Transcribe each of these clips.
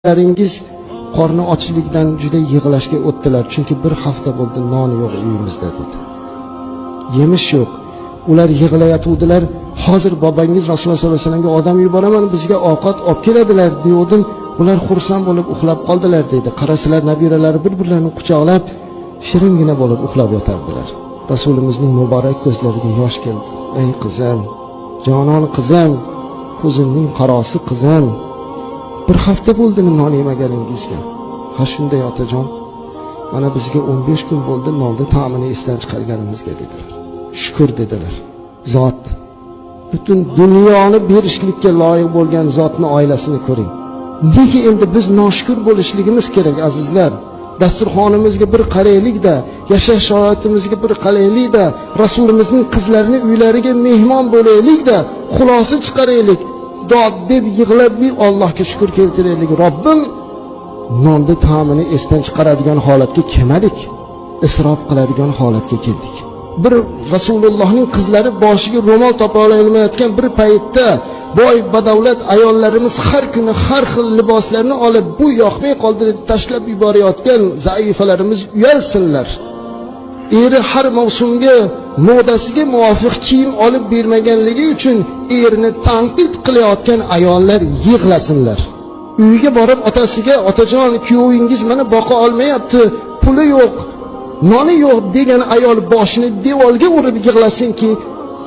Laringiz qorni ochlikdan juda yig'lashga o'tdilar, chunki bir hafta bo'ldi non yo'q uyimizda dedi. Yemish yo'q. Ular yig'layotgandilar. Hozir bobangiz Rasululloh sollallohu alayhi vasallamga odam yuboraman, bizga ovqat olib keladilar degandim. Ular xursand bo'lib uxlab qoldilar dedi. Qarasilar, nabiralari bir-birlarini quchoqlab shiringina bo'lib uxlab yotardilar. Rasulimizning muborak ko'zlariga yosh keldi. Ey qizim, jonon qizim, ko'zimning qarosi qizim, bir hafta bo'ldimi non yemaganingizga? Ha shunday otajon. Mana bizga 15 kun bo'ldi nonni ta'mini esdan chiqarganimizga dedilar. Shukr dedilar. Zot butun dunyoni berishlikka loyiq bo'lgan zotning oilasini ko'ring. Nega endi biz noshukr bo'lishligimiz kerak azizlar? Dasturxonimizga bir qaraylik-da, yashash sharoitimizga bir qaraylik-da, Rasulimizning qizlarini uylariga mehmon bo'laylik-da, xulosa chiqaraylik. Dod deb yig'lab bir Allohga shukr keltiraylik. Robbim, nonni ta'mini esdan chiqaradigan holatga kelmadik, isrof qiladigan holatga keldik. Bir Rasulullohning qizlari boshiga ro'mol topa olmayotgan bir paytda boy badavlat ayollarimiz har kuni har xil liboslarni olib bu yoqmay qoldi deb tashlab yuborayotgan zaifalarimiz uyalsinlar. Eri har mavsumga modasiga muvofiq kiyim olib bermaganligi uchun erini tanqid qilayotgan ayollar yig'lasinlar. Uyiga borib otasiga, otajon, kuyovingiz meni boqa olmayapti, puli yo'q, noni yo'q degan ayol boshini devorga urib yig'lasinki,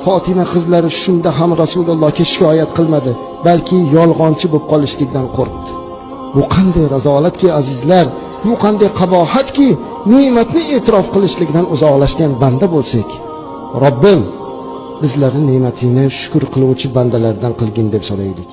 Fatima qizlari shunda ham Rasulullohga shikoyat qilmadi, balki yolg'onchi bo'lib qolishlikdan qo'rqdi. Bu qanday razolatki azizlar, bu qanday qabohatki, ne'matni e'tirof qilishlikdan uzoqlashgan banda bo'lsak. Robbim bizlarni ne'matingni shukr qiluvchi bandalardan qilgin deb so'raylik.